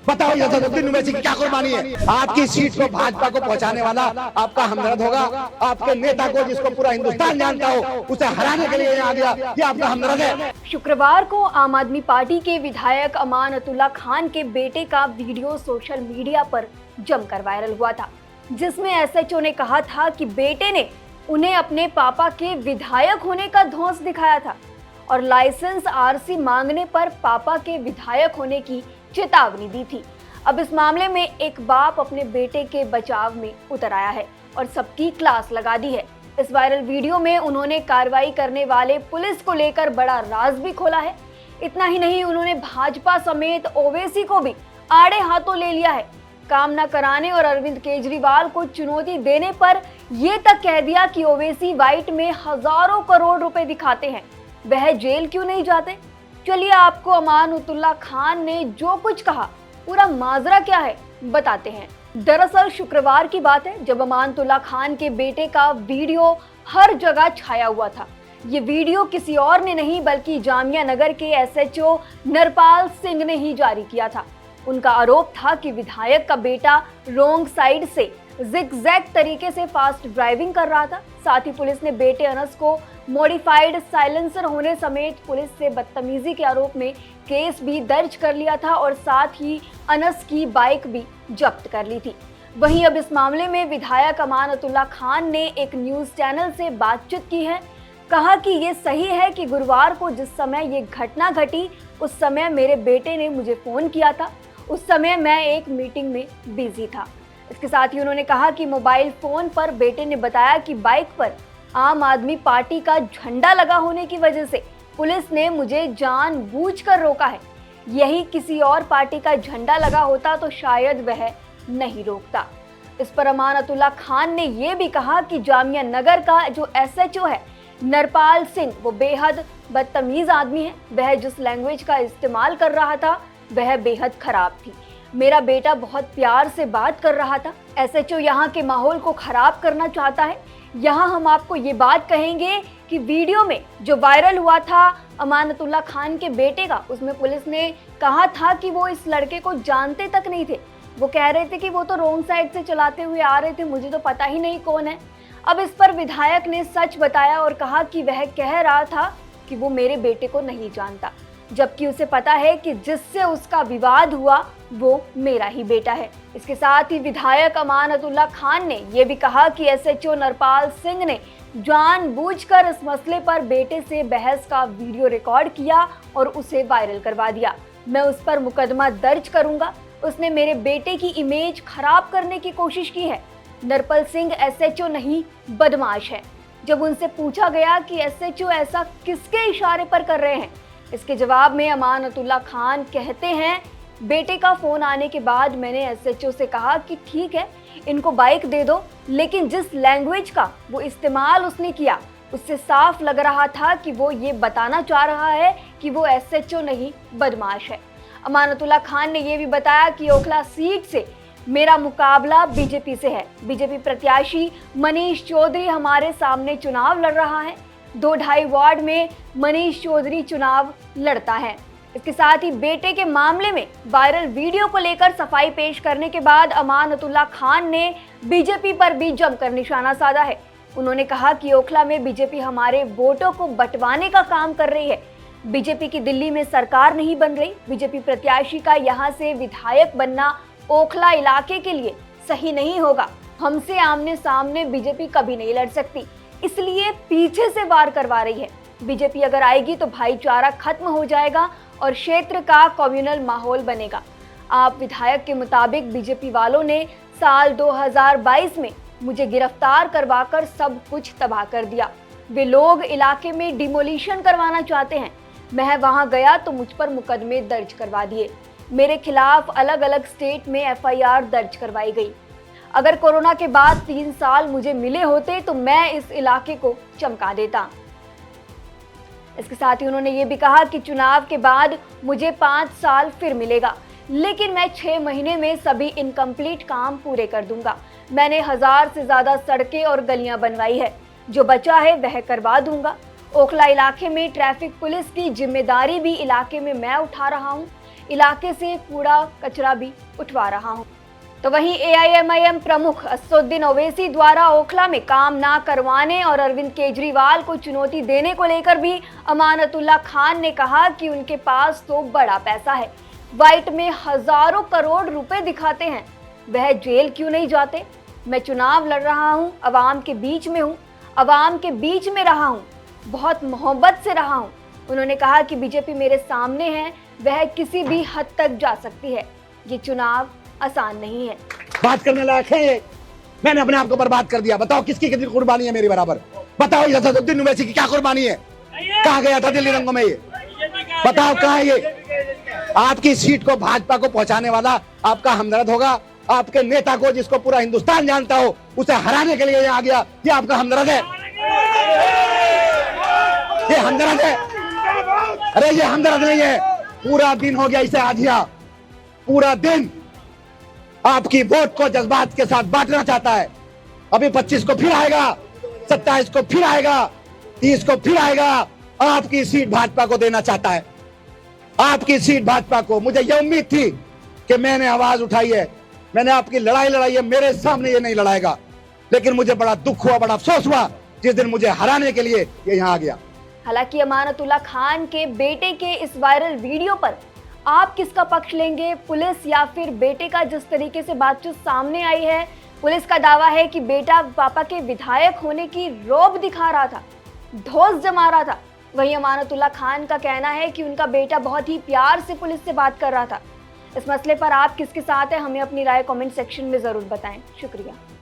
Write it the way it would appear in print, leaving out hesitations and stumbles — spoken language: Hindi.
बताओ यज़ारुद्दीन ओवैसी की क्या कुर्बानी है? आपकी सीट को भाजपा को पहुंचाने वाला आपका हमदर्द होगा। आपके नेता को, जिसको पूरा हिंदुस्तान जानता हो, उसे हराने के लिए यहाँ गया, ये आपका हमदर्द है। शुक्रवार को आम आदमी पार्टी के विधायक अमानतुल्लाह खान के बेटे का वीडियो सोशल मीडिया पर जमकर वायरल हुआ था, जिसमें एसएचओ ने कहा था कि बेटे ने उन्हें अपने पापा के विधायक होने का धौंस दिखाया था और लाइसेंस आरसी मांगने पर पापा के विधायक होने की चेतावनी दी थी। अब इस मामले में एक बाप अपने बेटे के बचाव में उतर आया है और सबकी क्लास लगा दी है। इस वायरल वीडियो में उन्होंने कार्रवाई करने वाले पुलिस को लेकर बड़ा राज भी खोला है। इतना ही नहीं, उन्होंने भाजपा समेत ओवैसी को भी आड़े हाथों ले लिया है। काम न कराने और अरविंद केजरीवाल को चुनौती देने पर ये तक कह दिया कि ओवैसी व्हाइट में हजारों करोड़ रुपए दिखाते हैं, वह जेल क्यों नहीं जाते। चलिए आपको अमानतुल्लाह खान ने जो कुछ कहा, पूरा माजरा क्या है बताते हैं। दरअसल शुक्रवार की बात है जब अमानतुल्लाह खान के बेटे का वीडियो हर जगह छाया हुआ था। ये वीडियो किसी और ने नहीं बल्कि जामिया नगर के एसएचओ नरपाल सिंह ने ही जारी किया था। उनका आरोप था कि विधायक का बेटा रोंग साइड से जिगजैग तरीके से फास्ट ड्राइविंग कर रहा था। साथ ही पुलिस ने बेटे अनस को मॉडिफाइड साइलेंसर होने समेत पुलिस से बदतमीजी के आरोप में केस भी दर्ज कर लिया था और साथ ही अनस की बाइक भी जब्त कर ली थी। वहीं अब इस मामले में विधायक अमानतुल्लाह खान ने एक न्यूज चैनल से बातचीत की है। कहा कि ये सही है कि गुरुवार को जिस समय ये घटना घटी उस समय मेरे बेटे ने मुझे फोन किया था, उस समय मैं एक मीटिंग में बिजी था। इसके साथ ही उन्होंने कहा कि मोबाइल फोन पर बेटे ने बताया कि बाइक पर आम आदमी पार्टी का झंडा लगा होने की वजह से पुलिस ने मुझे जानबूझकर रोका है। यही किसी और पार्टी का झंडा लगा होता तो शायद वह नहीं रोकता। इस पर अमानतुल्लाह खान ने यह भी कहा कि जामिया नगर का जो एसएचओ है नरपाल सिंह, वो बेहद बदतमीज आदमी है। वह जिस लैंग्वेज का इस्तेमाल कर रहा था वह बेहद खराब थी। मेरा बेटा बहुत प्यार से बात कर रहा था। एसएचओ यहाँ के माहौल को खराब करना चाहता है। यहाँ हम आपको ये बात कहेंगे कि वीडियो में जो वायरल हुआ था अमानतुल्लाह खान के बेटे का, उसमें पुलिस ने कहा था कि वो इस लड़के को जानते तक नहीं थे। वो कह रहे थे कि वो तो रोंग साइड से चलाते हुए आ रहे थे, मुझे तो पता ही नहीं कौन है। अब इस पर विधायक ने सच बताया और कहा कि वह कह रहा था कि वो मेरे बेटे को नहीं जानता, जबकि उसे पता है कि जिससे उसका विवाद हुआ वो मेरा ही बेटा है। इसके साथ ही विधायक अमानतुल्लाह खान ने यह भी कहा कि एसएचओ नरपाल सिंह ने जानबूझकर इस मसले पर बेटे से बहस का वीडियो रिकॉर्ड किया और उसे वायरल करवा दिया। मैं उस पर मुकदमा दर्ज करूंगा। उसने मेरे बेटे की इमेज खराब करने की कोशिश की है। नरपाल सिंह एसएचओ नहीं, बदमाश है। जब उनसे पूछा गया कि एसएचओ ऐसा किसके इशारे पर कर रहे हैं, इसके जवाब में अमानतुल्लाह खान कहते हैं, बेटे का फोन आने के बाद मैंने एसएचओ से कहा कि ठीक है, इनको बाइक दे दो, लेकिन जिस लैंग्वेज का वो इस्तेमाल उसने किया उससे साफ लग रहा था कि वो ये बताना चाह रहा है कि वो एसएचओ नहीं, बदमाश है। अमानतुल्लाह खान ने यह भी बताया कि ओखला सीट से मेरा मुकाबला बीजेपी से है। बीजेपी प्रत्याशी मनीष चौधरी हमारे सामने चुनाव लड़ रहा है। 2-2.5 वार्ड में मनीष चौधरी चुनाव लड़ता है। इसके साथ ही बेटे के मामले में वायरल वीडियो को लेकर सफाई पेश करने के बाद अमानतुल्लाह खान ने बीजेपी पर भी जमकर निशाना साधा है। उन्होंने कहा कि ओखला में बीजेपी हमारे वोटों को बंटवाने का काम कर रही है। बीजेपी की दिल्ली में सरकार नहीं बन रही। बीजेपी प्रत्याशी का यहाँ से विधायक बनना ओखला इलाके के लिए सही नहीं होगा। हमसे आमने सामने बीजेपी कभी नहीं लड़ सकती, इसलिए पीछे से वार करवा रही है। बीजेपी अगर आएगी तो भाईचारा खत्म हो जाएगा और क्षेत्र का कम्युनल माहौल बनेगा। आप विधायक के मुताबिक बीजेपी वालों ने साल 2022 में मुझे गिरफ्तार करवाकर सब कुछ तबाह कर दिया। वे लोग इलाके में डिमोलिशन करवाना चाहते हैं। मैं वहां गया तो मुझ पर मुकदमे दर्ज करवा दिए। मेरे खिलाफ अलग अलग स्टेट में एफआईआर दर्ज करवाई गई। अगर कोरोना के बाद 3 साल मुझे मिले होते तो मैं इस इलाके को चमका देता। इसके साथ ही उन्होंने ये भी कहा कि चुनाव के बाद मुझे 5 साल फिर मिलेगा, लेकिन मैं 6 महीने में सभी इनकम्प्लीट काम पूरे कर दूंगा। मैंने 1000 से ज्यादा सड़कें और गलियां बनवाई है, जो बचा है वह करवा दूंगा। ओखला इलाके में ट्रैफिक पुलिस की जिम्मेदारी भी इलाके में मैं उठा रहा हूँ। इलाके से कूड़ा कचरा भी उठवा रहा हूं। तो वहीं एआईएमआईएम प्रमुख असदुद्दीन ओवैसी द्वारा ओखला में काम ना करवाने और अरविंद केजरीवाल को चुनौती देने को लेकर भी अमानतुल्लाह खान ने कहा कि उनके पास तो बड़ा पैसा है, व्हाइट में हजारों करोड़ रुपए दिखाते हैं, वह जेल क्यों नहीं जाते? मैं चुनाव लड़ रहा हूं, अवाम के बीच में हूं, अवाम के बीच में रहा हूं, बहुत मोहब्बत से रहा हूं। उन्होंने कहा कि बीजेपी मेरे सामने है, वह किसी भी हद तक जा सकती है, ये चुनाव आसान नहीं है। बात करने लायक है ये? मैंने अपने आप को बर्बाद कर दिया। बताओ किसकी कितनी कुर्बानी है मेरी बराबर? बताओ असदुद्दीन ओवैसी की क्या कुर्बानी है? कहाँ गया था दिल्ली रंगों में ये? बताओ कहाँ है ये? आपकी सीट को भाजपा को पहुंचाने वाला आपका हमदर्द होगा, आपके नेता को जिसको पूरा हिंदुस्तान जानता हो उसे हराने के लिए यहाँ गया, ये आपका हमदर्द है? ये हमदर्द है? अरे ये हमदर्द नहीं है। पूरा दिन हो गया इसे आधिया, पूरा दिन आपकी वोट को जज्बात के साथ बांटना चाहता है। अभी 25 को फिर आएगा, 27 को फिर आएगा, 30 को फिर आएगा। आपकी सीट भाजपा को देना चाहता है, आपकी सीट भाजपा को। मुझे यह उम्मीद थी कि मैंने आवाज उठाई है, मैंने आपकी लड़ाई लड़ाई है, मेरे सामने ये नहीं लड़ाएगा, लेकिन मुझे बड़ा दुख हुआ, बड़ा अफसोस हुआ जिस दिन मुझे हराने के लिए ये यहाँ आ गया। हालांकि अमानतुल्लाह खान के बेटे के इस वायरल वीडियो पर आप किसका पक्ष लेंगे, पुलिस या फिर बेटे का? जिस तरीके से बातचीत सामने आई है, पुलिस का दावा है कि बेटा पापा के विधायक होने की रौब दिखा रहा था, धौंस जमा रहा था। वहीं अमानतुल्लाह खान का कहना है कि उनका बेटा बहुत ही प्यार से पुलिस से बात कर रहा था। इस मसले पर आप किसके साथ हैं, हमें अपनी राय कमेंट सेक्शन में जरूर बताएं। शुक्रिया।